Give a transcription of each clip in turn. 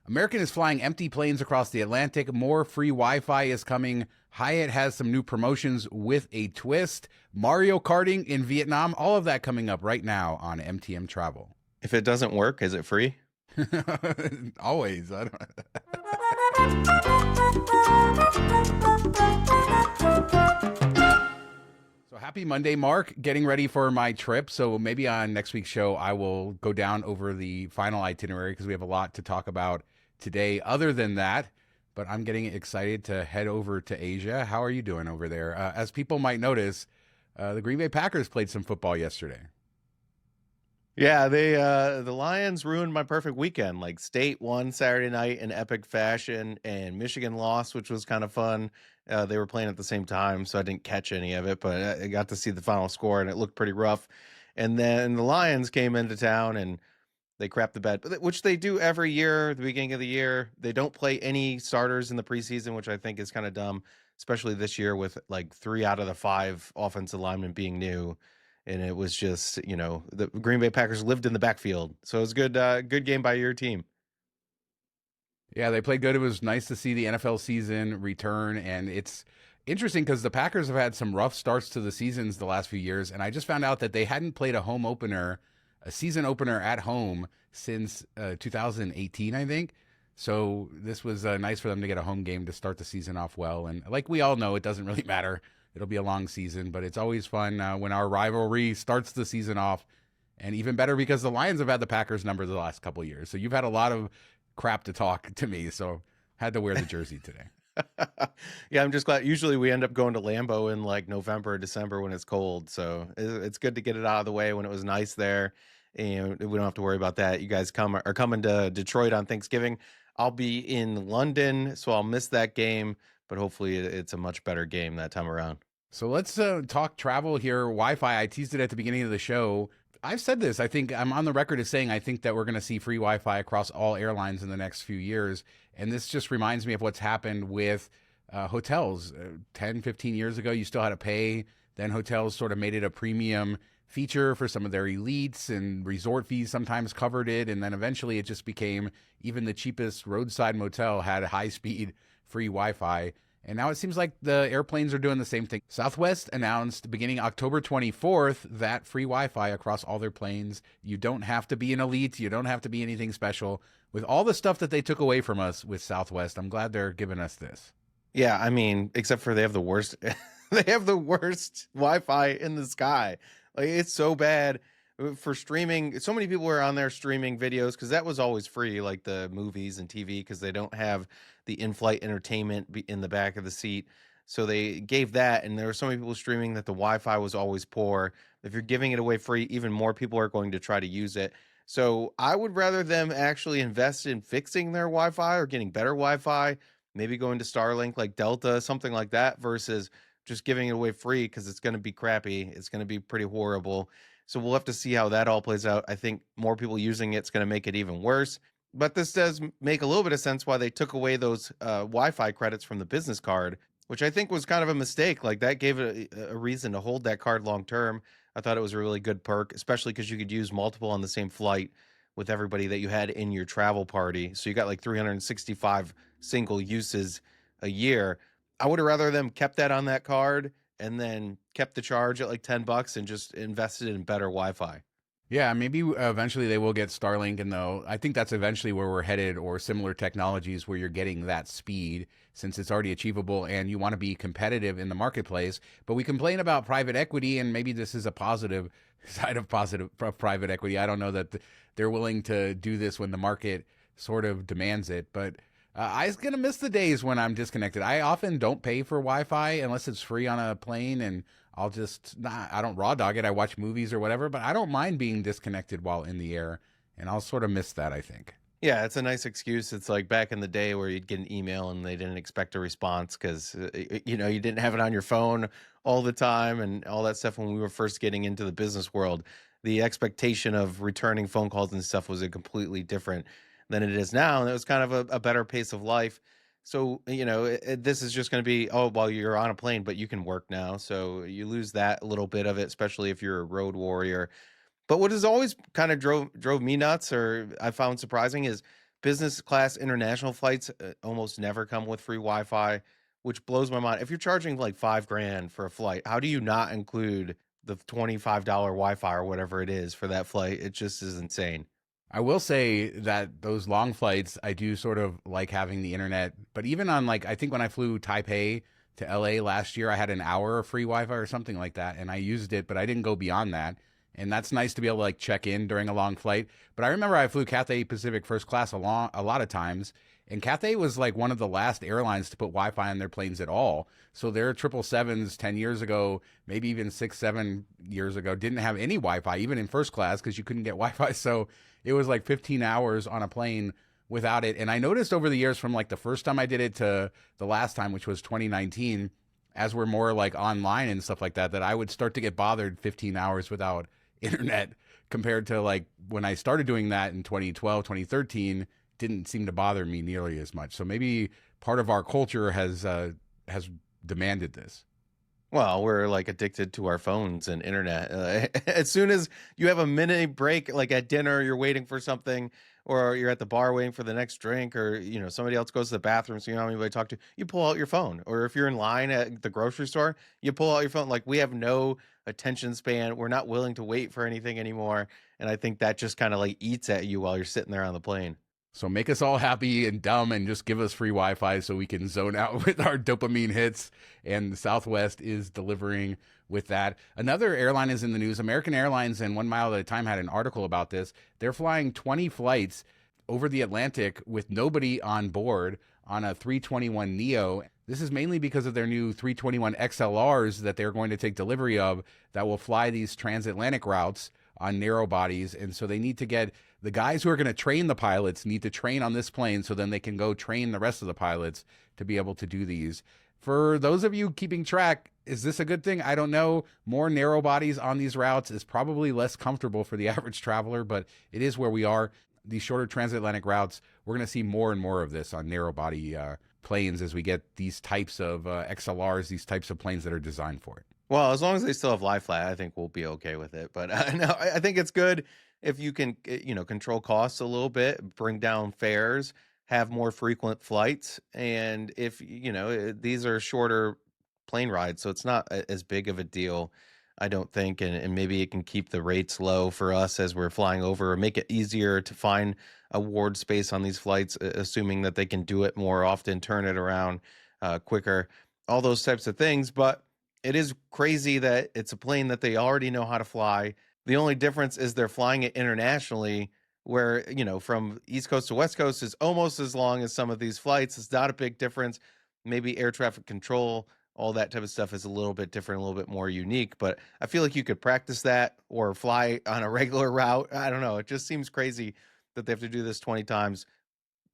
American is flying empty planes across the Atlantic. More free Wi-Fi is coming. Hyatt has some new promotions with a twist. Mario karting in Vietnam. All of that coming up right now on MTM Travel. If it doesn't work, is it free? Always. I So happy Monday, Mark. Getting ready for my trip. So maybe on next week's show, I will go down over the final itinerary because we have a lot to talk about today. Other than that, but I'm getting excited to head over to Asia. How are you doing over there? As people might notice, the Green Bay Packers played some football yesterday. Yeah, the Lions ruined my perfect weekend. Like State won Saturday night in epic fashion, and Michigan lost, which was kind of fun. They were playing at the same time, so I didn't catch any of it, but I got to see the final score, and it looked pretty rough. And then the Lions came into town and they crapped the bed, which they do every year at the beginning of the year. They don't play any starters in the preseason, which I think is kind of dumb, especially this year with like 3 out of the 5 offensive linemen being new. And it was just, the Green Bay Packers lived in the backfield. So it was good, good game by your team. Yeah, they played good. It was nice to see the NFL season return. And it's interesting because the Packers have had some rough starts to the seasons the last few years. And I just found out that they hadn't played a season opener at home since 2018, I think. So this was nice for them to get a home game to start the season off well. And like we all know, it doesn't really matter. It'll be a long season, but it's always fun when our rivalry starts the season off. And even better because the Lions have had the Packers number the last couple of years. So you've had a lot of crap to talk to me. So had to wear the jersey today. Yeah, I'm just glad. Usually we end up going to Lambeau in like November or December when it's cold. So it's good to get it out of the way when it was nice there. And we don't have to worry about that. You guys are coming to Detroit on Thanksgiving. I'll be in London, so I'll miss that game. But hopefully it's a much better game that time around. So let's talk travel here. Wi-Fi, I teased it at the beginning of the show. I've said this. I think I'm on the record as saying I think that we're going to see free Wi-Fi across all airlines in the next few years. And this just reminds me of what's happened with hotels. 10, 15 years ago, you still had to pay. Then hotels sort of made it a premium feature for some of their elites, and resort fees sometimes covered it. And then eventually it just became even the cheapest roadside motel had high-speed free Wi-Fi. And now it seems like the airplanes are doing the same thing. Southwest announced beginning October 24th that free Wi-Fi across all their planes. You don't have to be an elite. You don't have to be anything special. With all the stuff that they took away from us with Southwest, I'm glad they're giving us this. Yeah, I mean, except for they have the worst, they have the worst Wi-Fi in the sky. Like it's so bad for streaming. So many people are on there streaming videos because that was always free, like the movies and TV, because they don't have the in-flight entertainment in the back of the seat. So they gave that, and there were so many people streaming that the Wi-Fi was always poor. If you're giving it away free, even more people are going to try to use it. So I would rather them actually invest in fixing their Wi-Fi or getting better Wi-Fi, maybe going to Starlink like Delta, something like that, versus just giving it away free because it's going to be crappy. It's going to be pretty horrible. So we'll have to see how that all plays out. I think more people using it's going to make it even worse. But this does make a little bit of sense why they took away those Wi-Fi credits from the business card, which I think was kind of a mistake. Like that gave it a reason to hold that card long term. I thought it was a really good perk, especially because you could use multiple on the same flight with everybody that you had in your travel party. So you got like 365 single uses a year. I would have rather them kept that on that card and then kept the charge at like $10 and just invested in better Wi-Fi. Yeah, maybe eventually they will get Starlink, and though I think that's eventually where we're headed, or similar technologies where you're getting that speed since it's already achievable and you want to be competitive in the marketplace. But we complain about private equity, and maybe this is a positive side of private equity. I don't know that they're willing to do this when the market sort of demands it, but I'm going to miss the days when I'm disconnected. I often don't pay for Wi-Fi unless it's free on a plane, and I'll just I don't raw dog it. I watch movies or whatever, but I don't mind being disconnected while in the air, and I'll sort of miss that, I think. Yeah, it's a nice excuse. It's like back in the day where you'd get an email and they didn't expect a response because, you didn't have it on your phone all the time and all that stuff when we were first getting into the business world. The expectation of returning phone calls and stuff was a completely different than it is now. And it was kind of a better pace of life. So, this is just going to be, oh, well, you're on a plane, but you can work now. So you lose that little bit of it, especially if you're a road warrior. But what has always kind of drove me nuts, or I found surprising, is Business class international flights almost never come with free Wi-Fi, which blows my mind. If you're charging like 5 grand for a flight, how do you not include the $25 Wi-Fi or whatever it is for that flight? It just is insane. I will say that those long flights, I do sort of like having the internet. But even on like, I think when I flew Taipei to LA last year, I had an hour of free Wi Fi or something like that. And I used it, but I didn't go beyond that. And that's nice to be able to like check in during a long flight. But I remember I flew Cathay Pacific first class a lot of times. And Cathay was like one of the last airlines to put Wi Fi on their planes at all. So their 777s 10 years ago, maybe even 7 years ago, didn't have any Wi Fi, even in first class, because you couldn't get Wi Fi. So it was like 15 hours on a plane without it. And I noticed over the years from like the first time I did it to the last time, which was 2019, as we're more like online and stuff like that, that I would start to get bothered 15 hours without internet compared to like when I started doing that in 2012, 2013, didn't seem to bother me nearly as much. So maybe part of our culture has demanded this. Well, we're like addicted to our phones and internet. As soon as you have a minute break, like at dinner, you're waiting for something, or you're at the bar waiting for the next drink, or somebody else goes to the bathroom, so you don't have anybody to talk to. You pull out your phone, or if you're in line at the grocery store, you pull out your phone. Like we have no attention span. We're not willing to wait for anything anymore, and I think that just kind of like eats at you while you're sitting there on the plane. So make us all happy and dumb and just give us free Wi-Fi so we can zone out with our dopamine hits. And Southwest is delivering with that. Another airline is in the news. American Airlines and 1 Mile at a Time had an article about this. They're flying 20 flights over the Atlantic with nobody on board on a 321neo. This is mainly because of their new 321 XLRs that they're going to take delivery of that will fly these transatlantic routes on narrow bodies. And so they need to get the guys who are going to train the pilots need to train on this plane so then they can go train the rest of the pilots to be able to do these. For those of you keeping track, is this a good thing? I don't know. More narrow bodies on these routes is probably less comfortable for the average traveler, but it is where we are. These shorter transatlantic routes, we're going to see more and more of this on narrow body planes as we get these types of XLRs, these types of planes that are designed for it. Well, as long as they still have lie flat, I think we'll be okay with it. But no, I think it's good if you can, control costs a little bit, bring down fares, have more frequent flights, and if these are shorter plane rides, so it's not as big of a deal, I don't think, and maybe it can keep the rates low for us as we're flying over, or make it easier to find award space on these flights, assuming that they can do it more often, turn it around quicker, all those types of things, but. It is crazy that it's a plane that they already know how to fly. The only difference is they're flying it internationally, where, from East Coast to West Coast is almost as long as some of these flights. It's not a big difference. Maybe air traffic control, all that type of stuff is a little bit different, a little bit more unique. But I feel like you could practice that or fly on a regular route. I don't know. It just seems crazy that they have to do this 20 times.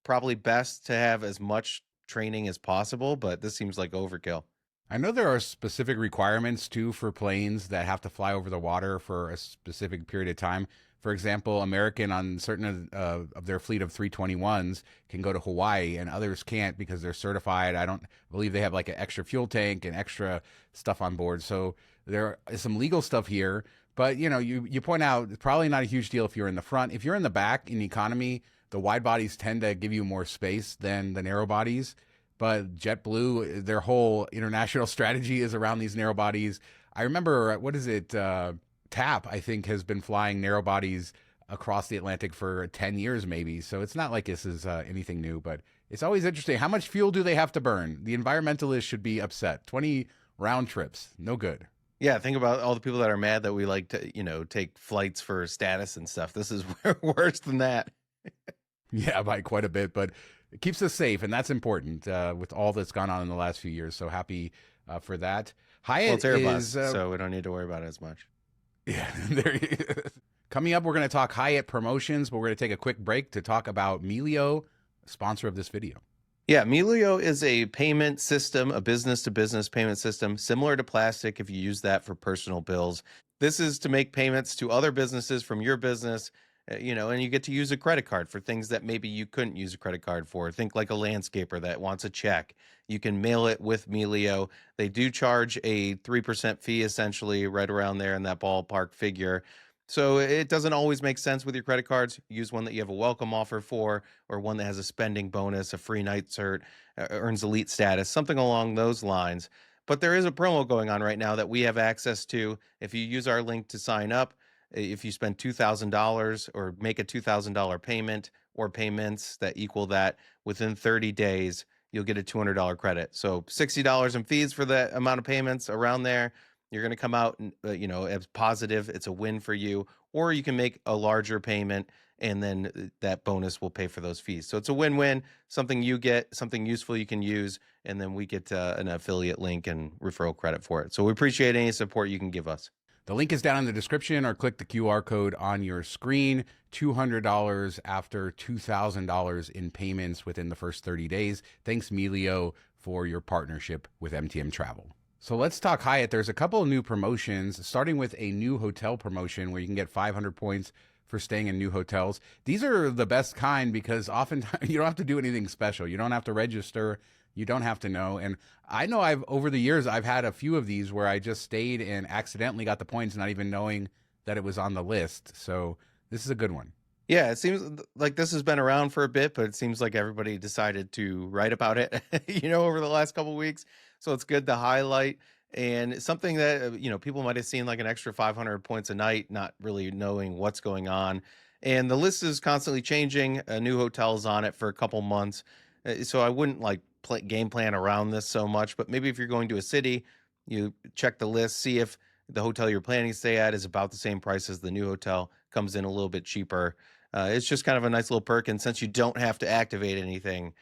Probably best to have as much training as possible, but this seems like overkill. I know there are specific requirements too for planes that have to fly over the water for a specific period of time. For example, American on certain of their fleet of 321s can go to Hawaii and others can't because they're certified. I don't believe they have like an extra fuel tank and extra stuff on board. So there is some legal stuff here, but you point out it's probably not a huge deal if you're in the front. If you're in the back in economy, the wide bodies tend to give you more space than the narrow bodies. But JetBlue, their whole international strategy is around these narrow bodies. I remember, what is it? TAP, I think, has been flying narrow bodies across the Atlantic for 10 years, maybe. So it's not like this is anything new, but it's always interesting. How much fuel do they have to burn? The environmentalists should be upset. 20 round trips, no good. Yeah, think about all the people that are mad that we like to, take flights for status and stuff. This is worse than that. Yeah, by quite a bit, but it keeps us safe, and that's important with all that's gone on in the last few years. So happy for that. Hyatt well, it's Airbus, is so we don't need to worry about it as much. Yeah, there he is. Coming up, we're going to talk Hyatt promotions, but we're going to take a quick break to talk about Melio, sponsor of this video. Yeah, Melio is a payment system, a business-to-business payment system, similar to plastic if you use that for personal bills. This is to make payments to other businesses from your business. And you get to use a credit card for things that maybe you couldn't use a credit card for. Think like a landscaper that wants a check. You can mail it with Melio. They do charge a 3% fee, essentially, right around there in that ballpark figure. So it doesn't always make sense with your credit cards. Use one that you have a welcome offer for, or one that has a spending bonus, a free night cert, earns elite status, something along those lines. But there is a promo going on right now that we have access to. If you use our link to sign up, if you spend $2,000 or make a $2,000 payment or payments that equal that within 30 days, you'll get a $200 credit. So $60 in fees for that amount of payments around there. You're going to come out, as positive. It's a win for you. Or you can make a larger payment, and then that bonus will pay for those fees. So it's a win-win, something you get, something useful you can use, and then we get an affiliate link and referral credit for it. So we appreciate any support you can give us. The link is down in the description, or click the QR code on your screen. $200 after $2,000 in payments within the first 30 days. Thanks, Melio, for your partnership with MTM Travel. So let's talk Hyatt. There's a couple of new promotions, starting with a new hotel promotion where you can get 500 points for staying in new hotels. These are the best kind because oftentimes you don't have to do anything special. You don't have to register. You don't have to know. And I know over the years, I've had a few of these where I just stayed and accidentally got the points, not even knowing that it was on the list. So this is a good one. Yeah, it seems like this has been around for a bit, but it seems like everybody decided to write about it, over the last couple of weeks. So it's good to highlight. And it's something that, people might have seen like an extra 500 points a night, not really knowing what's going on. And the list is constantly changing. New hotels on it for a couple months. So I wouldn't like game plan around this so much, but maybe if you're going to a city, you check the list, see if the hotel you're planning to stay at is about the same price as the new hotel, comes in a little bit cheaper. It's just kind of a nice little perk. And since you don't have to activate anything,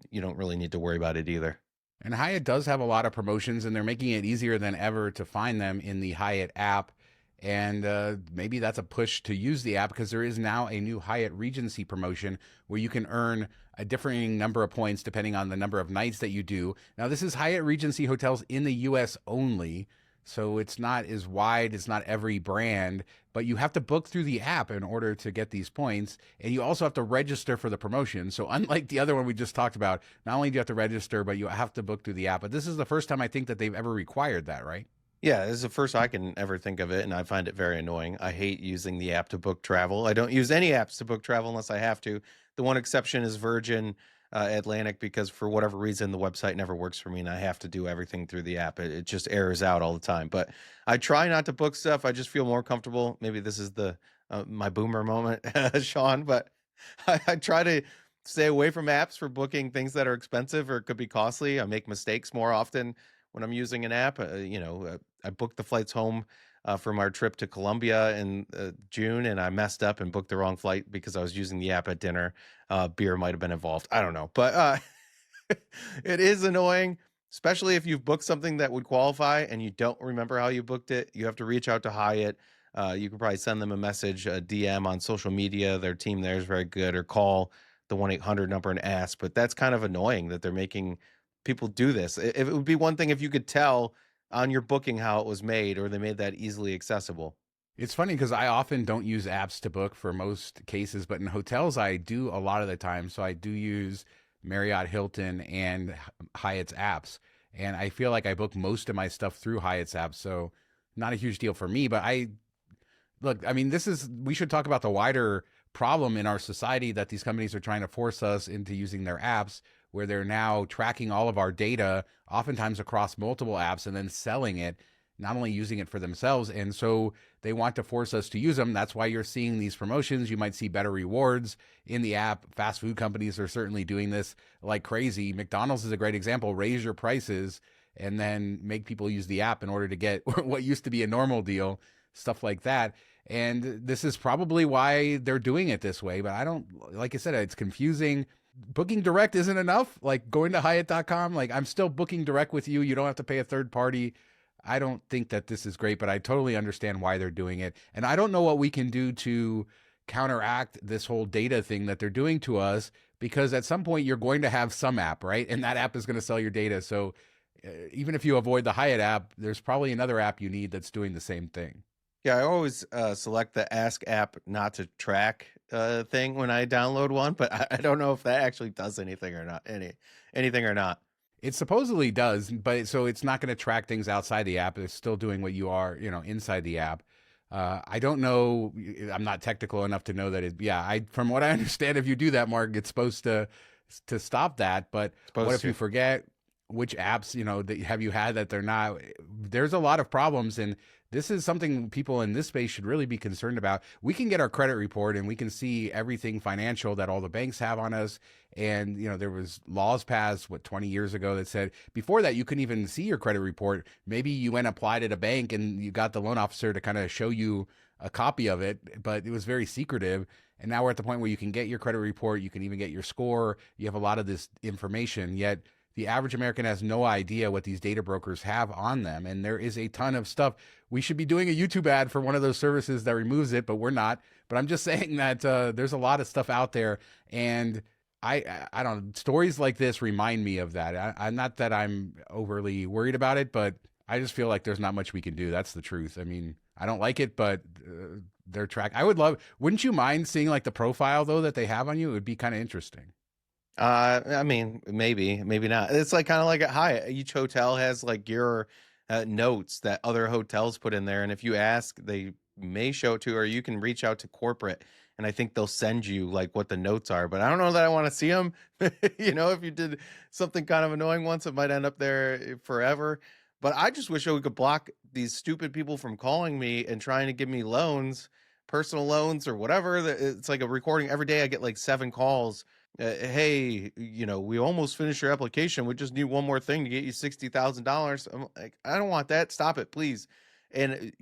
you don't really need to worry about it either. And Hyatt does have a lot of promotions, and they're making it easier than ever to find them in the Hyatt app. And maybe that's a push to use the app, because there is now a new Hyatt Regency promotion where you can earn a differing number of points depending on the number of nights that you do. Now, this is Hyatt Regency hotels in the US only, so it's not as wide, it's not every brand, but you have to book through the app in order to get these points. And you also have to register for the promotion. So unlike the other one we just talked about, not only do you have to register, but you have to book through the app. But this is the first time I think that they've ever required that, right? Yeah, this is the first I can ever think of it, and I find it very annoying. I hate using the app to book travel. I don't use any apps to book travel unless I have to. The one exception is Virgin Atlantic, because for whatever reason, the website never works for me, and I have to do everything through the app. It just errors out all the time. But I try not to book stuff. I just feel more comfortable. Maybe this is the my boomer moment, Sean, but I try to stay away from apps for booking things that are expensive or could be costly. I make mistakes more often when I'm using an app. I booked the flights home from our trip to Colombia in June, and I messed up and booked the wrong flight because I was using the app at dinner. Beer might have been involved. I don't know, but it is annoying, especially if you've booked something that would qualify and you don't remember how you booked it. You have to reach out to Hyatt. You can probably send them a message, a DM on social media. Their team there is very good, or call the 1-800 number and ask. But that's kind of annoying that they're making people do this. It would be one thing if you could tell on your booking how it was made, or they made that easily accessible. It's funny because I often don't use apps to book for most cases, but in hotels I do a lot of the time. So I do use Marriott, Hilton, and Hyatt's apps. And I feel like I book most of my stuff through Hyatt's app. So not a huge deal for me, but we should talk about the wider problem in our society that these companies are trying to force us into using their apps, where they're now tracking all of our data, oftentimes across multiple apps, and then selling it, not only using it for themselves. And so they want to force us to use them. That's why you're seeing these promotions. You might see better rewards in the app. Fast food companies are certainly doing this like crazy. McDonald's is a great example. Raise your prices and then make people use the app in order to get what used to be a normal deal, stuff like that. And this is probably why they're doing it this way. But like I said, it's confusing. Booking direct isn't enough. Like going to Hyatt.com, like I'm still booking direct with you. You don't have to pay a third party. I don't think that this is great, but I totally understand why they're doing it. And I don't know what we can do to counteract this whole data thing that they're doing to us, because at some point you're going to have some app, right? And that app is going to sell your data. So even if you avoid the Hyatt app, there's probably another app you need that's doing the same thing. Yeah, I always select the Ask app not to track thing when I download one, but I don't know if that actually does anything or not. Anything or not. It supposedly does, but so it's not going to track things outside the app. It's still doing what you are, inside the app. I don't know. I'm not technical enough to know that it. Yeah, from what I understand, if you do that, Mark, it's supposed to stop that. But what Supposed if you to. forget which apps, that have you had that they're not? There's a lot of problems, and this is something people in this space should really be concerned about. We can get our credit report and we can see everything financial that all the banks have on us. And there was laws passed 20 years ago that said before that you couldn't even see your credit report. Maybe you went and applied at a bank and you got the loan officer to kind of show you a copy of it, but it was very secretive. And now we're at the point where you can get your credit report, you can even get your score. You have a lot of this information, yet the average American has no idea what these data brokers have on them. And there is a ton of stuff. We should be doing a YouTube ad for one of those services that removes it, but we're not. But I'm just saying that there's a lot of stuff out there. And I don't know, stories like this remind me of that. I'm not that I'm overly worried about it, but I just feel like there's not much we can do. That's the truth. I mean, I don't like it, but their track. Wouldn't you mind seeing like the profile though that they have on you? It would be kind of interesting. I mean, maybe not. It's like kind of like at Hyatt. Each hotel has like your notes that other hotels put in there, and if you ask, they may show it to you, or you can reach out to corporate, and I think they'll send you like what the notes are. But I don't know that I want to see them. If you did something kind of annoying once, it might end up there forever. But I just wish we could block these stupid people from calling me and trying to give me loans, personal loans or whatever. It's like a recording every day. I get like 7 calls. Hey, we almost finished your application. We just need one more thing to get you $60,000. I'm like, I don't want that. Stop it, please. And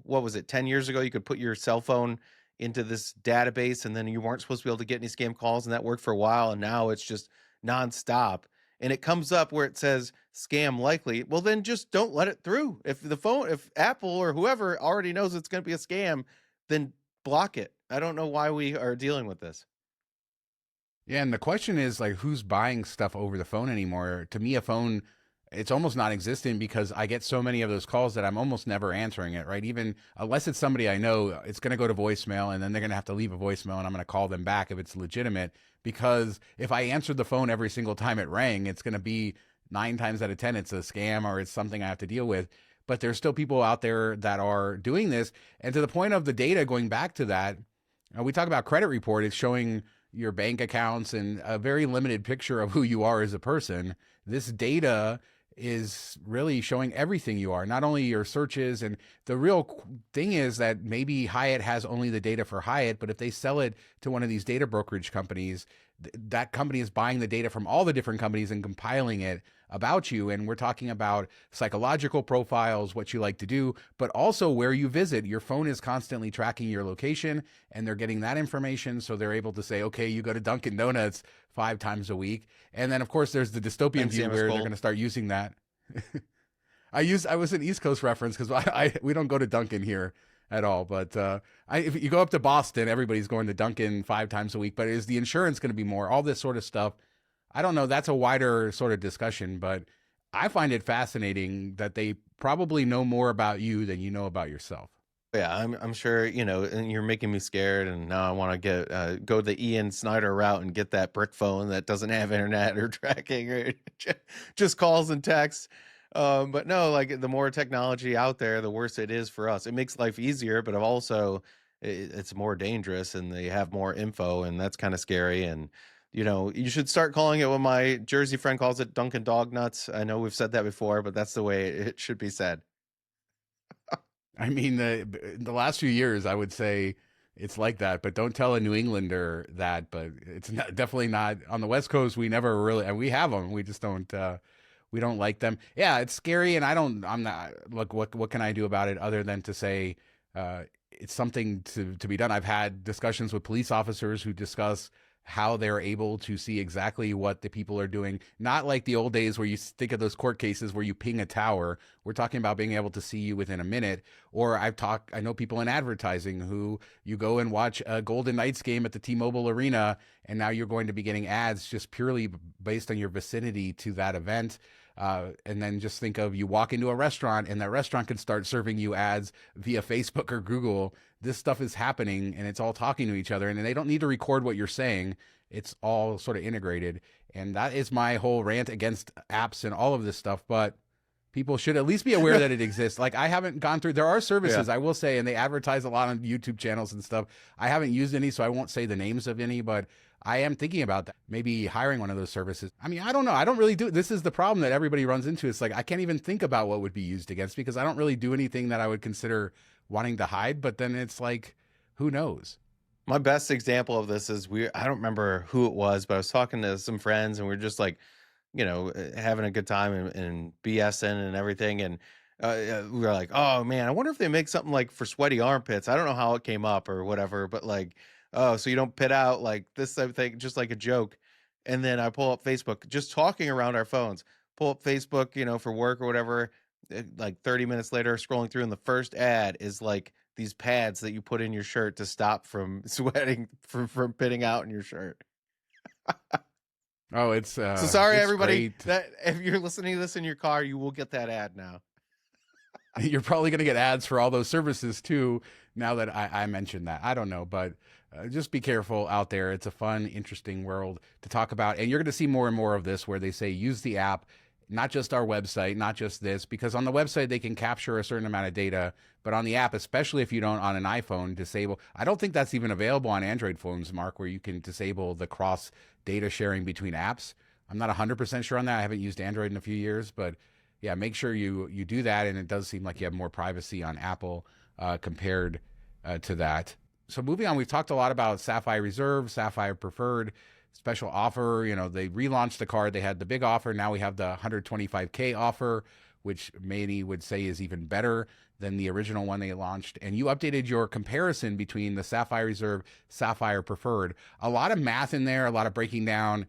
what was it? 10 years ago, you could put your cell phone into this database, and then you weren't supposed to be able to get any scam calls, and that worked for a while. And now it's just nonstop. And it comes up where it says scam likely. Well, then just don't let it through. If Apple or whoever already knows it's going to be a scam, then block it. I don't know why we are dealing with this. Yeah, and the question is like who's buying stuff over the phone anymore? To me, a phone it's almost non-existent because I get so many of those calls that I'm almost never answering it, right? Even unless it's somebody I know, it's going to go to voicemail and then they're going to have to leave a voicemail and I'm going to call them back if it's legitimate. Because if I answered the phone every single time it rang, it's going to be 9 times out of 10, it's a scam or it's something I have to deal with. But there's still people out there that are doing this. And to the point of the data, going back to that, we talk about credit report, it's showing your bank accounts and a very limited picture of who you are as a person. This data is really showing everything you are, not only your searches. And the real thing is that maybe Hyatt has only the data for Hyatt, but if they sell it to one of these data brokerage companies, that company is buying the data from all the different companies and compiling it about you. And we're talking about psychological profiles, what you like to do, but also where you visit. Your phone is constantly tracking your location and they're getting that information. So they're able to say, okay, you go to Dunkin' Donuts 5 times a week. And then of course there's the dystopian view where they're going to start using that. I was an East Coast reference because we don't go to Dunkin' here at all. But if you go up to Boston, everybody's going to Dunkin' 5 times a week. But is the insurance going to be more? All this sort of stuff. I don't know. That's a wider sort of discussion, but I find it fascinating that they probably know more about you than you know about yourself. Yeah, I'm sure, and you're making me scared, and now I want to go the Ian Snyder route and get that brick phone that doesn't have internet or tracking or just calls and texts. But no, like the more technology out there, the worse it is for us. It makes life easier, but also it's more dangerous, and they have more info, and that's kind of scary. And you should start calling it what my Jersey friend calls it, Dunkin' Dog Nuts. I know we've said that before, but that's the way it should be said. I mean, the last few years, I would say it's like that, but don't tell a New Englander that. But it's definitely not on the West Coast. We never really, and we have them. We just don't. We don't like them. Yeah, it's scary, and I'm not. Look, what can I do about it other than to say it's something to be done. I've had discussions with police officers who discuss how they're able to see exactly what the people are doing. Not like the old days where you think of those court cases where you ping a tower. We're talking about being able to see you within a minute. Or I know people in advertising who you go and watch a Golden Knights game at the T-Mobile Arena, and now you're going to be getting ads just purely based on your vicinity to that event. And then just think of you walk into a restaurant and that restaurant can start serving you ads via Facebook or Google. This stuff is happening and it's all talking to each other, and they don't need to record what you're saying. It's all sort of integrated. And that is my whole rant against apps and all of this stuff. But People should at least be aware that it exists. Like I haven't gone through. There are Yeah. services I will say, and they advertise a lot on YouTube channels and stuff. I haven't used any, so I won't say the names of any, but I am thinking about that. Maybe hiring one of those services. I mean, I don't know. I don't really do. This is the problem that everybody runs into. It's like I can't even think about what would be used against because I don't really do anything that I would consider wanting to hide. But then it's like, who knows? My best example of this is I don't remember who it was, but I was talking to some friends and we are just like, having a good time and BSing and everything. And we were like, oh man, I wonder if they make something like for sweaty armpits. I don't know how it came up or whatever, but like, oh, so you don't pit out like this type of thing, just like a joke. And then I pull up Facebook, just talking around our phones, pull up Facebook, for work or whatever. Like 30 minutes later, scrolling through, and the first ad is like these pads that you put in your shirt to stop from sweating, from pitting out in your shirt. Oh, So sorry, it's everybody, great. that if you're listening to this in your car, you will get that ad now. You're probably going to get ads for all those services too. Now that I mentioned that, I don't know, but just be careful out there. It's a fun, interesting world to talk about, and you're going to see more and more of this where they say use the app, not just our website, not just this, because on the website they can capture a certain amount of data, but on the app, especially if you don't on an iPhone disable. I don't think that's even available on Android phones, Mark, where you can disable the cross data sharing between apps. I'm not 100% sure on that. I haven't used Android in a few years, but yeah, make sure you do that. And it does seem like you have more privacy on Apple compared to that. So moving on, we've talked a lot about Sapphire Reserve, Sapphire Preferred, special offer. They relaunched the card. They had the big offer. Now we have the 125K offer, which many would say is even better than the original one they launched. And you updated your comparison between the Sapphire Reserve, Sapphire Preferred. A lot of math in there, a lot of breaking down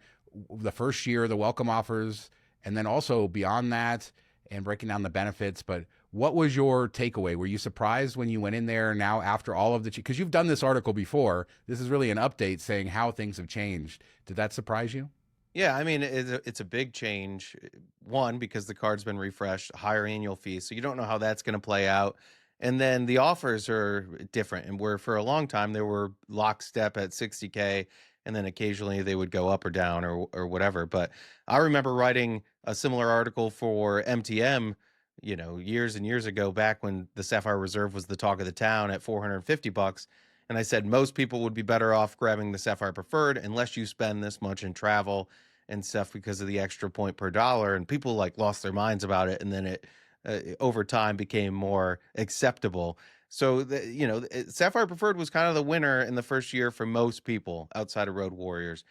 the first year, the welcome offers, and then also beyond that, and breaking down the benefits. But what was your takeaway? Were you surprised when you went in there now after all of the, because you've done this article before, this is really an update saying how things have changed. Did that surprise you? Yeah, I mean, it's a big change. One, because the card's been refreshed, higher annual fee, so you don't know how that's going to play out. And then the offers are different, and where for a long time they were lockstep at 60K, and then occasionally they would go up or down or whatever. But I remember writing a similar article for MTM, years and years ago, back when the Sapphire Reserve was the talk of the town at $450. And I said most people would be better off grabbing the Sapphire Preferred unless you spend this much in travel and stuff because of the extra point per dollar. And people like lost their minds about it, and then it over time became more acceptable. So Sapphire Preferred was kind of the winner in the first year for most people outside of Road Warriors.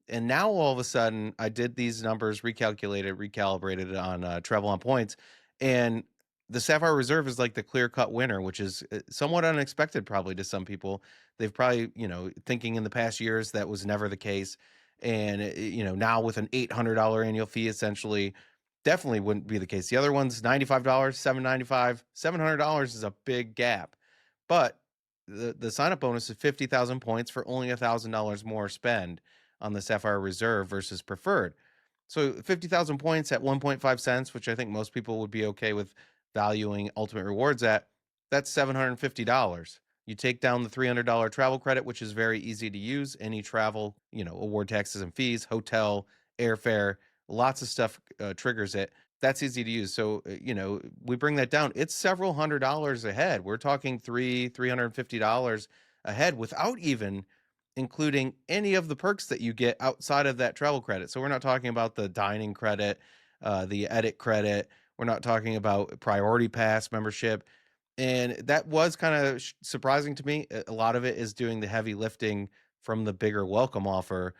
And now all of a sudden, I did these numbers, recalibrated on Travel on Points, and the Sapphire Reserve is like the clear-cut winner, which is somewhat unexpected probably to some people. They've probably, thinking in the past years that was never the case. And, now with an $800 annual fee, essentially, definitely wouldn't be the case. The other one's $95, $795, $700 is a big gap. But the sign-up bonus is 50,000 points for only $1,000 more spend on the Sapphire Reserve versus Preferred. So 50,000 points at 1.5 cents, which I think most people would be okay with valuing Ultimate Rewards at, that's $750. You take down the $300 travel credit, which is very easy to use. Any travel, award taxes and fees, hotel, airfare, lots of stuff triggers it. That's easy to use. So, we bring that down. It's several $100s ahead. We're talking $350 ahead without even including any of the perks that you get outside of that travel credit. So we're not talking about the dining credit, the edit credit. We're not talking about priority pass membership. And that was kind of surprising to me. A lot of it is doing the heavy lifting from the bigger welcome offer,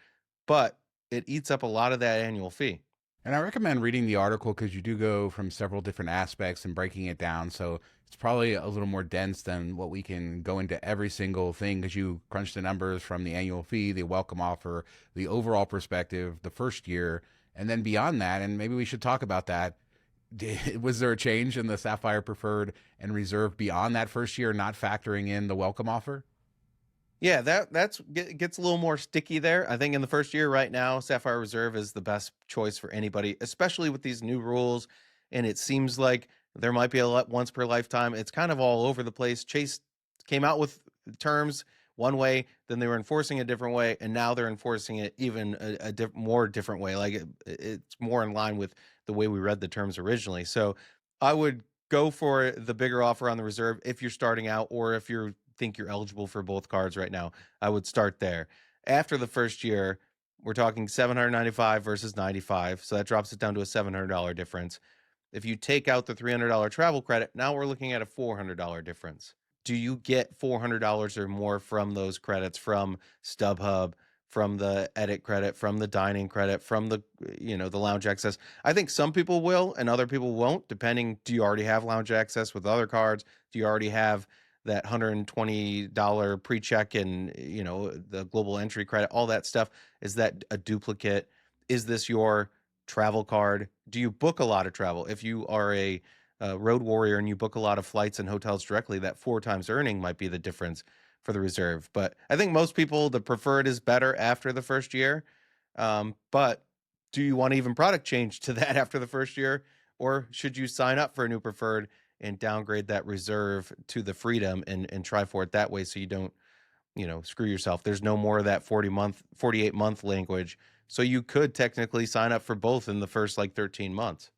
but it eats up a lot of that annual fee. And I recommend reading the article because you do go from several different aspects and breaking it down. So it's probably a little more dense than what we can go into every single thing because you crunch the numbers from the annual fee, the welcome offer, the overall perspective, the first year, and then beyond that. And maybe we should talk about that. Was there a change in the Sapphire Preferred and Reserve beyond that first year, not factoring in the welcome offer? Yeah, that's gets a little more sticky there. I think in the first year right now, Sapphire Reserve is the best choice for anybody, especially with these new rules. And it seems like there might be a once per lifetime. It's kind of all over the place. Chase came out with terms one way, then they were enforcing a different way, and now they're enforcing it even a more different way. Like it's more in line with the way we read the terms originally. So I would go for the bigger offer on the reserve if you're starting out, or if you think you're eligible for both cards right now. I would start there. After the first year, we're talking 795 versus 95, so that drops it down to a $700 difference. If you take out the $300 travel credit, now we're looking at a $400 difference. Do you get $400 or more from those credits, from StubHub, from the edit credit, from the dining credit, from the the lounge access? I think some people will and other people won't, depending. Do you already have lounge access with other cards? Do you already have that $120 pre-check and the global entry credit, all that stuff? Is that a duplicate? Is this your travel card? Do you book a lot of travel? If you are a road warrior and you book a lot of flights and hotels directly, that 4 times earning might be the difference for the reserve. But I think most people, the preferred is better after the first year. But do you want to even product change to that after the first year? Or should you sign up for a new preferred and downgrade that reserve to the freedom and try for it that way, so you don't, screw yourself? There's no more of that 48-month language. So you could technically sign up for both in the first 13 months.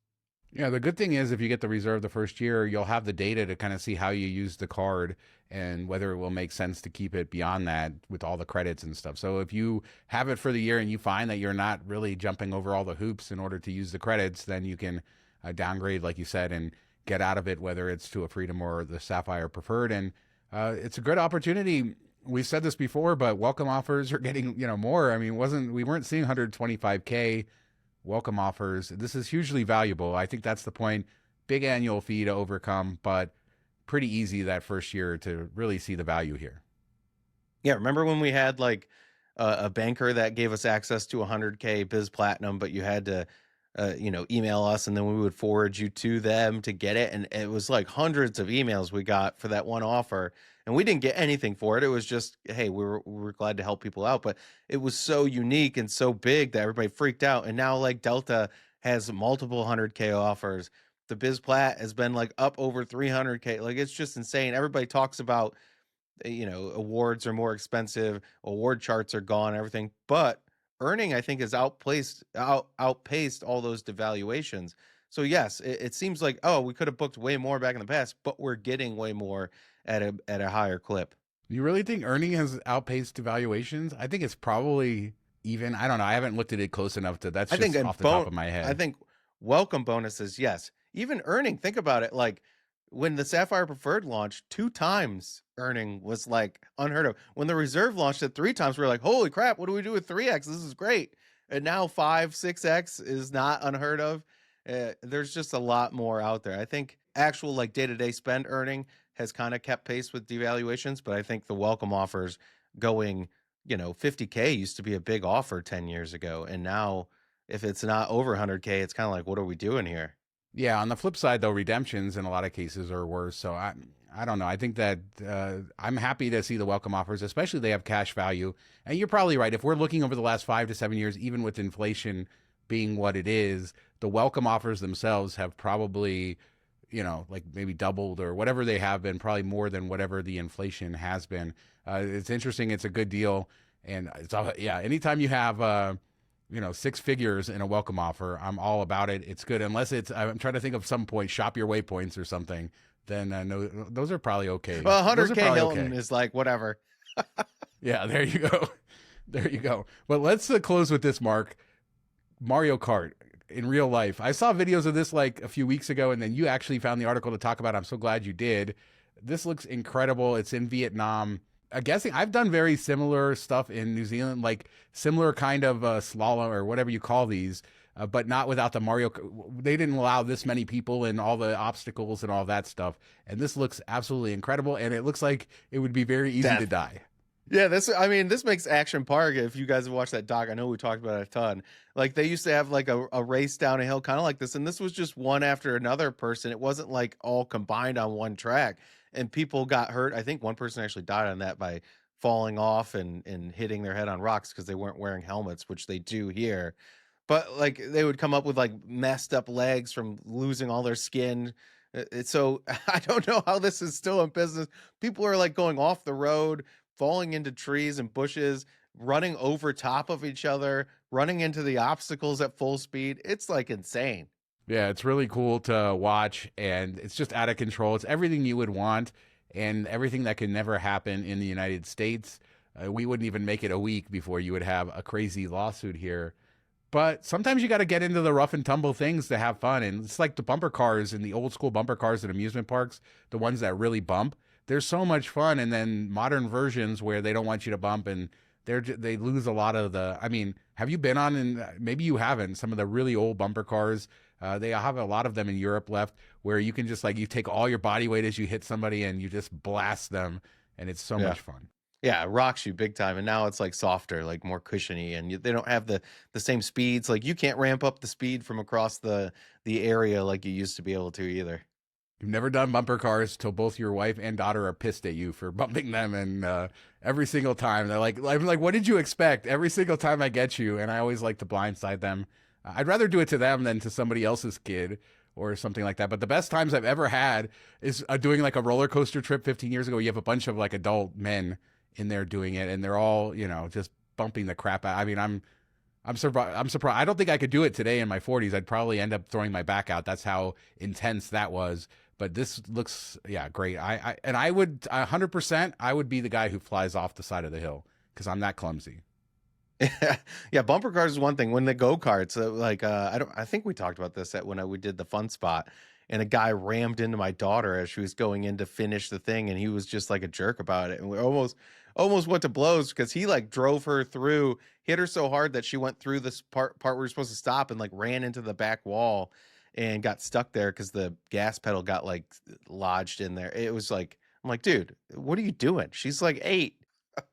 Yeah, the good thing is if you get the reserve the first year, you'll have the data to kind of see how you use the card and whether it will make sense to keep it beyond that with all the credits and stuff. So if you have it for the year and you find that you're not really jumping over all the hoops in order to use the credits, then you can downgrade, like you said, and get out of it, whether it's to a Freedom or the Sapphire Preferred. And it's a good opportunity. We've said this before, but welcome offers are getting, more. I mean, we weren't seeing 125K welcome offers. This is hugely valuable. I think that's the point. Big annual fee to overcome, but pretty easy that first year to really see the value here. Yeah, remember when we had a banker that gave us access to 100K Biz Platinum, but you had to email us, and then we would forward you to them to get it. And it was like hundreds of emails we got for that one offer, and we didn't get anything for it. It was just, hey, we were glad to help people out, but it was so unique and so big that everybody freaked out. And now Delta has multiple 100K offers. The Biz Plat has been up over 300K. It's just insane. Everybody talks about, awards are more expensive, award charts are gone, everything, but earning, I think, has outpaced all those devaluations. So yes, it seems like, oh, we could have booked way more back in the past, but we're getting way more at a higher clip. You really think earning has outpaced devaluations? I think it's probably even. I don't know. I haven't looked at it close enough to. That's just off the top of my head. I think welcome bonuses, yes. Even earning, think about it. When the Sapphire Preferred launched, 2 times earning was unheard of. When the Reserve launched at 3 times, we were like, holy crap, what do we do with 3x? This is great. And now 5, 6x is not unheard of. There's just a lot more out there. I think actual day-to-day spend earning has kind of kept pace with devaluations, but I think the welcome offers going, 50K used to be a big offer 10 years ago. And now if it's not over 100K, it's kind of what are we doing here? Yeah, on the flip side, though, redemptions in a lot of cases are worse. So I don't know. I think that I'm happy to see the welcome offers, especially they have cash value. And you're probably right. If we're looking over the last 5 to 7 years, even with inflation being what it is, the welcome offers themselves have probably, maybe doubled or whatever they have been, probably more than whatever the inflation has been. It's interesting. It's a good deal. And anytime you have 6 figures in a welcome offer, I'm all about it. It's good. Unless I'm trying to think of some point, shop your waypoints or something. Then no, those are probably okay. Well, 100K Hilton is whatever. Yeah, there you go. There you go. But let's close with this, Mark. Mario Kart in real life. I saw videos of this a few weeks ago, and then you actually found the article to talk about it. I'm so glad you did. This looks incredible. It's in Vietnam. I'm guessing I've done very similar stuff in New Zealand, similar kind of slalom or whatever you call these, but not without the Mario. They didn't allow this many people and all the obstacles and all that stuff. And this looks absolutely incredible. And it looks like it would be very easy to die. Yeah, this makes Action Park. If you guys have watched that doc, I know we talked about it a ton. They used to have a race down a hill kind of like this. And this was just one after another person. It wasn't all combined on one track. And people got hurt. I think one person actually died on that by falling off and hitting their head on rocks because they weren't wearing helmets, which they do here. But they would come up with messed up legs from losing all their skin. So I don't know how this is still in business. People are going off the road, falling into trees and bushes, running over top of each other, running into the obstacles at full speed. It's insane. Yeah, it's really cool to watch, and it's just out of control. It's everything you would want, and everything that could never happen in the United States. We wouldn't even make it a week before you would have a crazy lawsuit here. But sometimes you got to get into the rough and tumble things to have fun. And it's like the bumper cars and the old school bumper cars at amusement parks, the ones that really bump. They're so much fun. And then modern versions where they don't want you to bump and they lose a lot of the. I mean, have you been on, and maybe you haven't, some of the really old bumper cars? They have a lot of them in Europe left where you can just like, you take all your body weight as you hit somebody and you just blast them. And it's so Yeah. much fun. Yeah, it rocks you big time. And now it's like softer, like more cushiony, and they don't have the same speeds. Like you can't ramp up the speed from across the area like you used to be able to either. You've never done bumper cars till both your wife and daughter are pissed at you for bumping them, and every single time they're like, "I'm like, what did you expect?" Every single time I get you, and I always like to blindside them. I'd rather do it to them than to somebody else's kid or something like that. But the best times I've ever had is doing like a roller coaster trip 15 years ago. You have a bunch of like adult men in there doing it, and they're all, you know, just bumping the crap out. I mean, I'm surprised. I'm surprised. I don't think I could do it today in my 40s. I'd probably end up throwing my back out. That's how intense that was. But this looks, yeah, great. I would 100%. I would be the guy who flies off the side of the hill because I'm that clumsy. Yeah, bumper cars is one thing. When the go-karts, I think we talked about this when we did the fun spot, and a guy rammed into my daughter as she was going in to finish the thing, and he was just like a jerk about it, and we almost went to blows because he like drove her through, hit her so hard that she went through this part where we are supposed to stop and like ran into the back wall and got stuck there because the gas pedal got like lodged in there. It was like, I'm like, dude, what are you doing? She's like 8.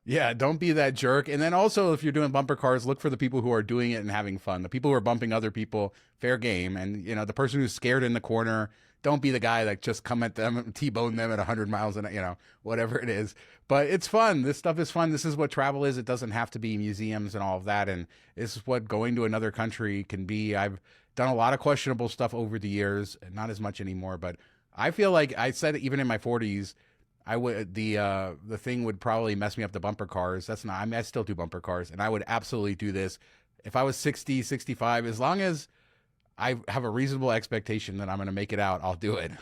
Yeah, don't be that jerk. And then also, if you're doing bumper cars, look for the people who are doing it and having fun. The people who are bumping other people, fair game. And, you know, the person who's scared in the corner, don't be the guy that just come at them, T-bone them at 100 miles an hour, you know, whatever it is. But it's fun. This stuff is fun. This is what travel is. It doesn't have to be museums and all of that. And this is what going to another country can be. I've done a lot of questionable stuff over the years, not as much anymore. But I feel like I said, even in my 40s, I would the thing would probably mess me up, the bumper cars. That's not, I mean, I still do bumper cars, and I would absolutely do this if I was 60, 65. As long as I have a reasonable expectation that I'm going to make it out, I'll do it.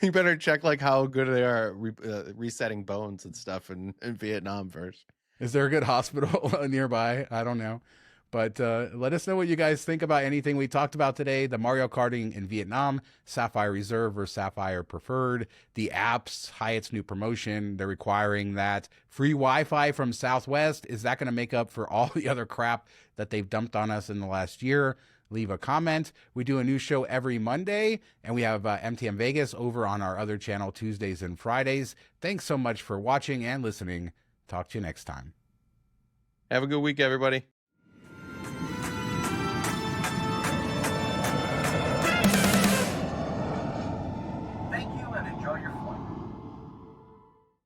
You better check like how good they are resetting bones and stuff in Vietnam first. Is there a good hospital nearby? I don't know. But let us know what you guys think about anything we talked about today. The Mario Karting in Vietnam, Sapphire Reserve or Sapphire Preferred, the apps, Hyatt's new promotion. They're requiring that free Wi-Fi from Southwest. Is that going to make up for all the other crap that they've dumped on us in the last year? Leave a comment. We do a new show every Monday, and we have MTM Vegas over on our other channel Tuesdays and Fridays. Thanks so much for watching and listening. Talk to you next time. Have a good week, everybody.